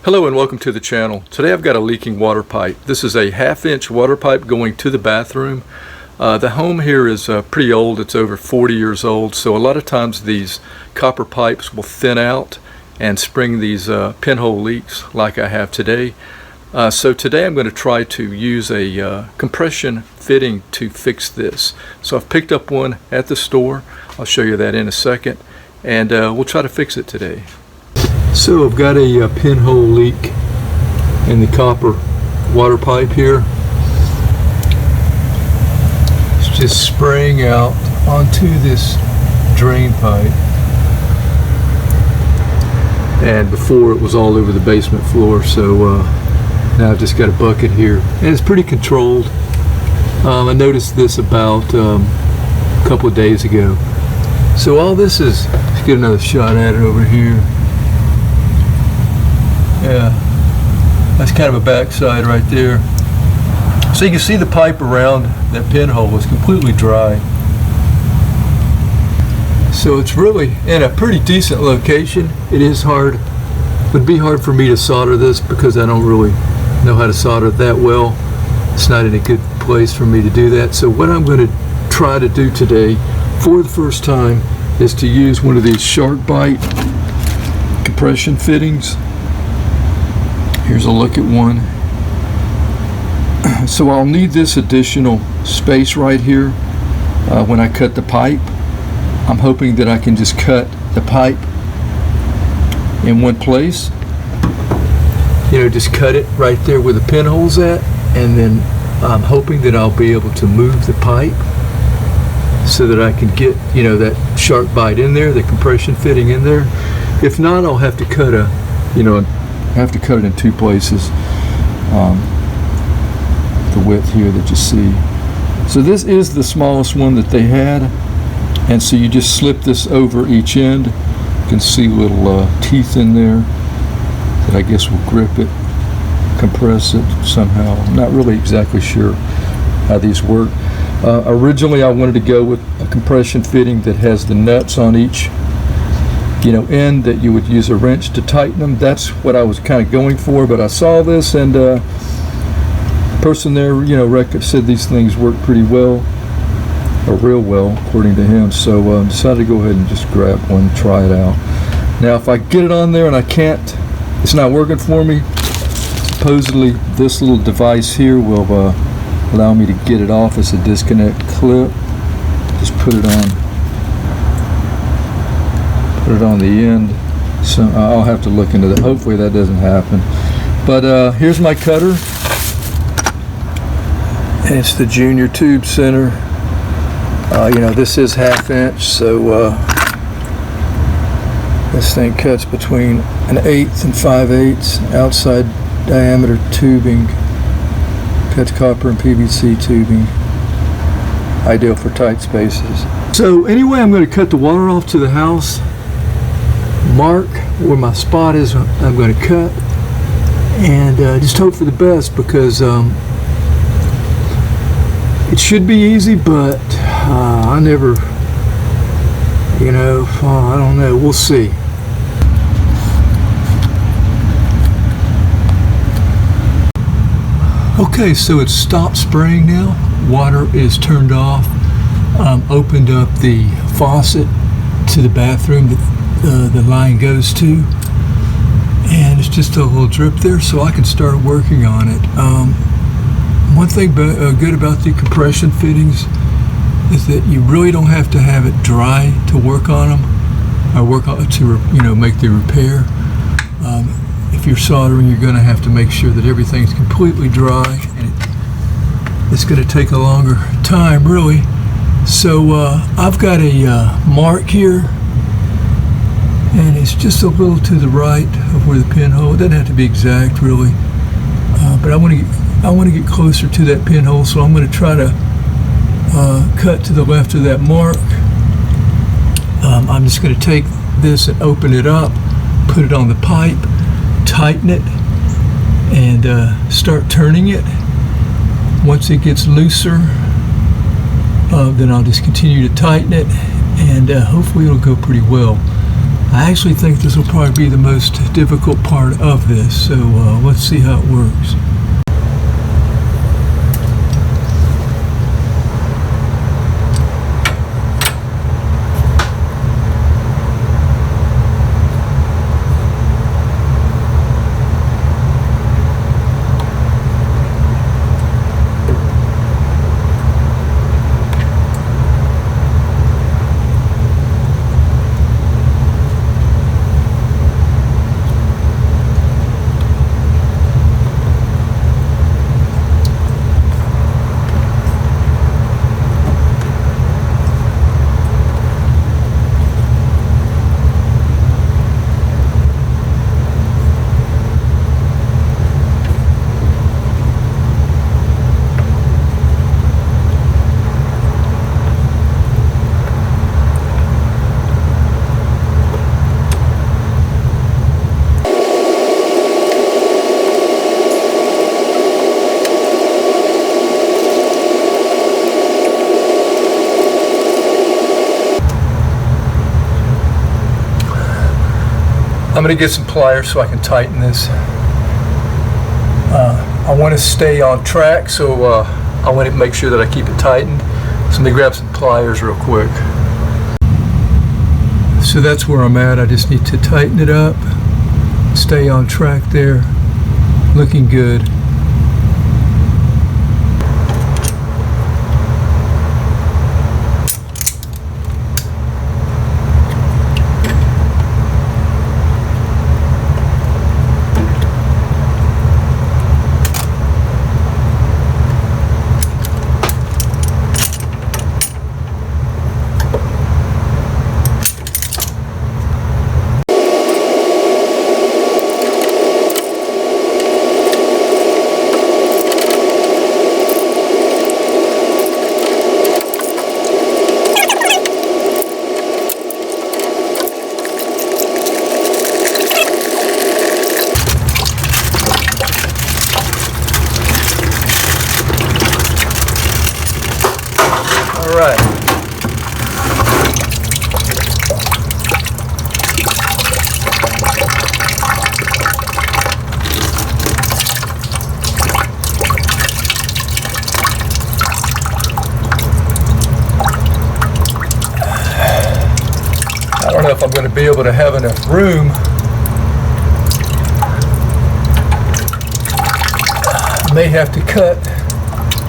Hello and welcome to the channel. Today I've got a leaking water pipe. This is a 1/2-inch water pipe going to the bathroom. The home here is pretty old. It's over 40 years old, so a lot of times these copper pipes will thin out and spring these pinhole leaks like I have today. So today I'm going to try to use a compression fitting to fix this. So I've picked up one at the store. I'll show you that in a second, and we'll try to fix it today. So I've got a pinhole leak in the copper water pipe here. It's just spraying out onto this drain pipe. And before it was all over the basement floor, so now I've just got a bucket here. And it's pretty controlled. I noticed this about a couple of days ago. So all this is, let's get another shot at it over here. Yeah, that's kind of a backside right there. So you can see the pipe around that pinhole is completely dry. So it's really in a pretty decent location. It is hard. It would be hard for me to solder this because I don't really know how to solder that well. It's not in a good place for me to do that. So what I'm going to try to do today for the first time is to use one of these SharkBite compression fittings. Here's a look at one. So I'll need this additional space right here when I cut the pipe. I'm hoping that I can just cut the pipe in one place. You know, just cut it right there where the pinhole's at, and then I'm hoping that I'll be able to move the pipe so that I can get, you know, that SharkBite in there, the compression fitting in there. If not, I'll have to cut cut it in two places. The width here that you see. So this is the smallest one that they had, and so you just slip this over each end. You can see little teeth in there that I guess will grip it, compress it somehow. I'm not really exactly sure how these work. Originally I wanted to go with a compression fitting that has the nuts on each end that you would use a wrench to tighten them. That's what I was kind of going for, but I saw this, and the person there said these things work pretty well, or real well according to him. So I decided to go ahead and just grab one and try it out. Now if I get it on there and it's not working for me, supposedly this little device here will allow me to get it off. It's a disconnect clip. Just put it on the end. So I'll have to look into that. Hopefully that doesn't happen. But here's my cutter. And it's the Junior Tube Center. This is 1/2 inch, so this thing cuts between 1/8 and 5/8 outside diameter tubing. Cuts copper and PVC tubing. Ideal for tight spaces. So anyway, I'm going to cut the water off to the house. Mark where my spot is I'm going to cut, and just hope for the best, because it should be easy, but I never, I don't know, we'll see. Okay, so it's stopped spraying now. Water is turned off. Opened up the faucet to the bathroom that the line goes to, and it's just a little drip there, so I can start working on it. One thing good about the compression fittings is that you really don't have to have it dry to work on them, or work on to make the repair. If you're soldering, you're going to have to make sure that everything's completely dry, and it's going to take a longer time, really. So I've got a mark here, and it's just a little to the right of where the pinhole. It doesn't have to be exact, really, but I want to get closer to that pinhole, so I'm going to try to cut to the left of that mark. I'm just going to take this and open it up, put it on the pipe, tighten it, and start turning it. Once it gets looser, then I'll just continue to tighten it, and hopefully it'll go pretty well. I actually think this will probably be the most difficult part of this, so let's see how it works. I'm going to get some pliers so I can tighten this. I want to stay on track, so I want to make sure that I keep it tightened. So let me grab some pliers real quick. So that's where I'm at. I just need to tighten it up, stay on track there. Looking good. All right. I don't know if I'm going to be able to have enough room. I may have to cut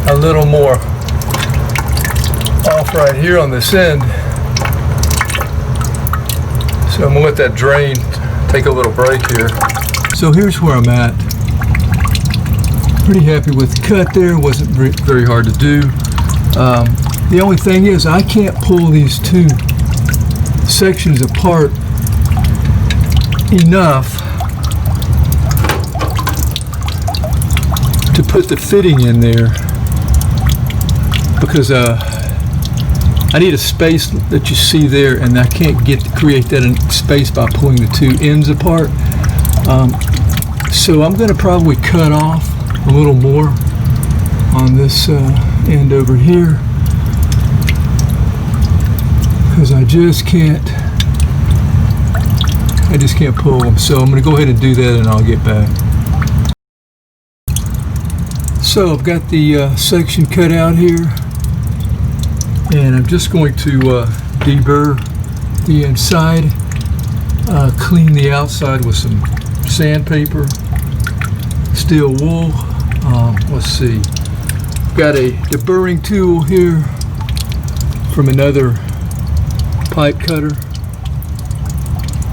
a little more off right here on this end. So I'm gonna let that drain, take a little break here. So here's where I'm at. Pretty happy with the cut there. Wasn't very hard to do. The only thing is I can't pull these two sections apart enough to put the fitting in there, because I need a space that you see there, and I can't create that space by pulling the two ends apart. So I'm going to probably cut off a little more on this end over here, because I just can't pull them. So I'm going to go ahead and do that, and I'll get back. So I've got the section cut out here, and I'm just going to deburr the inside, clean the outside with some sandpaper, steel wool. Let's see, got a deburring tool here from another pipe cutter,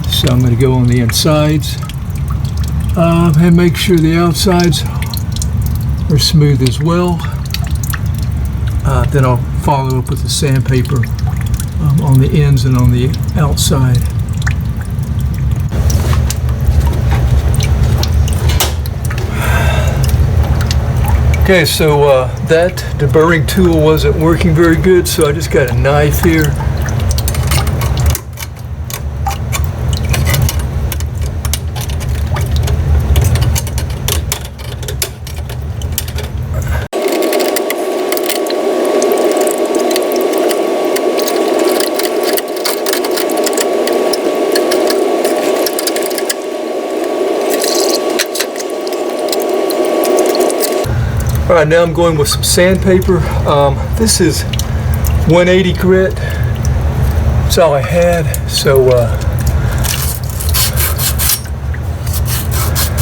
so I'm going to go on the insides and make sure the outsides are smooth as well. Then I'll follow up with the sandpaper on the ends and on the outside. Okay, so that deburring tool wasn't working very good, so I just got a knife here. All right, now I'm going with some sandpaper. This is 180 grit. That's all I had, so I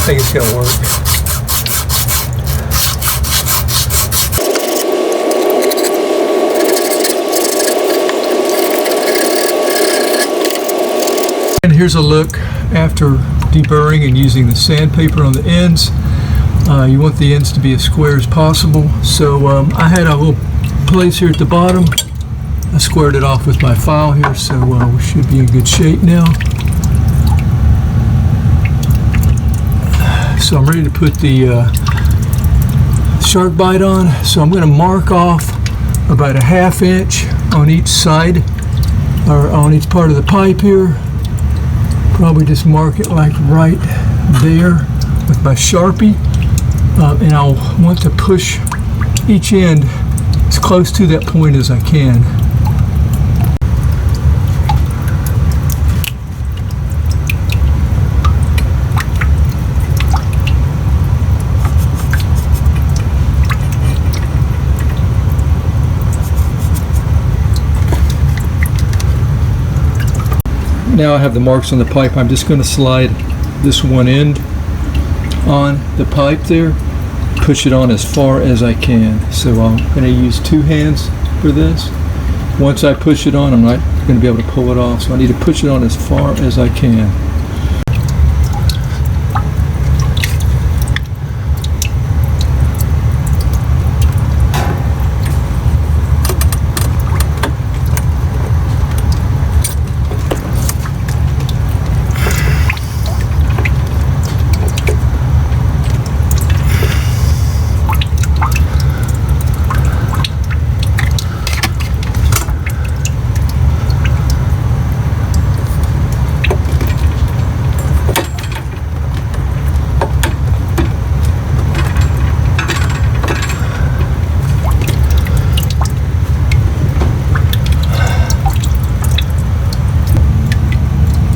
think it's gonna work. And here's a look after deburring and using the sandpaper on the ends. You want the ends to be as square as possible. So I had a little place here at the bottom. I squared it off with my file here, so we should be in good shape now. So I'm ready to put the SharkBite on. So I'm going to mark off about a 1/2 inch on each side, or on each part of the pipe here. Probably just mark it like right there with my Sharpie. And I'll want to push each end as close to that point as I can. Now I have the marks on the pipe. I'm just going to slide this one end on the pipe there, push it on as far as I can. So I'm going to use 2 hands for this. Once I push it on, I'm not going to be able to pull it off, so I need to push it on as far as I can.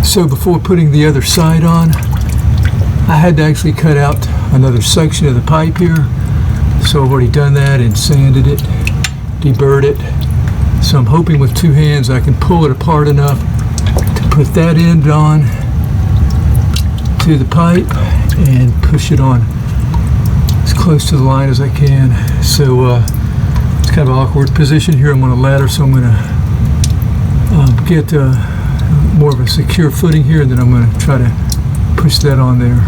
So before putting the other side on, I had to actually cut out another section of the pipe here. So I've already done that and sanded it, deburred it. So I'm hoping with 2 hands I can pull it apart enough to put that end on to the pipe and push it on as close to the line as I can. So it's kind of an awkward position here. I'm on a ladder, so I'm going to get more of a secure footing here, and then I'm going to try to push that on there.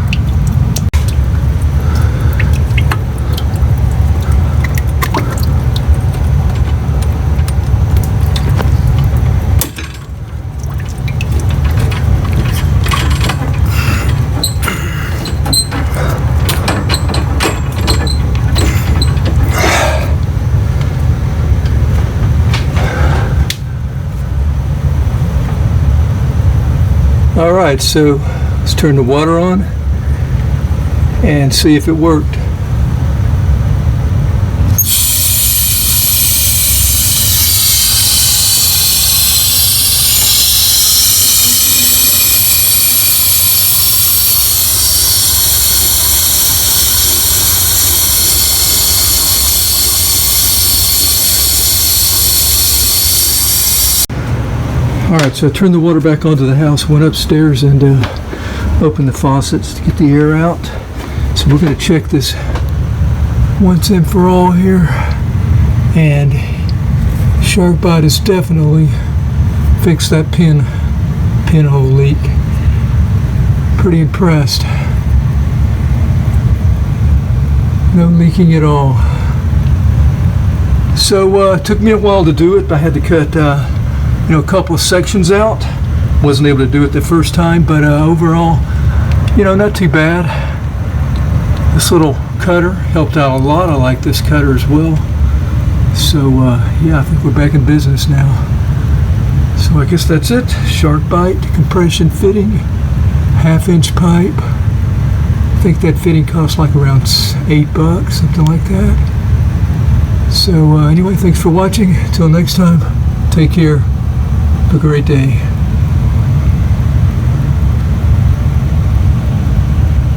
Alright, so let's turn the water on and see if it worked. Alright, so I turned the water back onto the house, went upstairs and opened the faucets to get the air out. So we're going to check this once and for all here. And SharkBite has definitely fixed that pinhole leak. Pretty impressed. No leaking at all. So it took me a while to do it, but I had to cut a couple of sections out. Wasn't able to do it the first time, but overall, not too bad. This little cutter helped out a lot. I like this cutter as well. So yeah, I think we're back in business now. So I guess that's it. SharkBite compression fitting, 1/2 inch pipe. I think that fitting cost like around $8, something like that. So anyway, thanks for watching. Till next time, take care. Have a great day.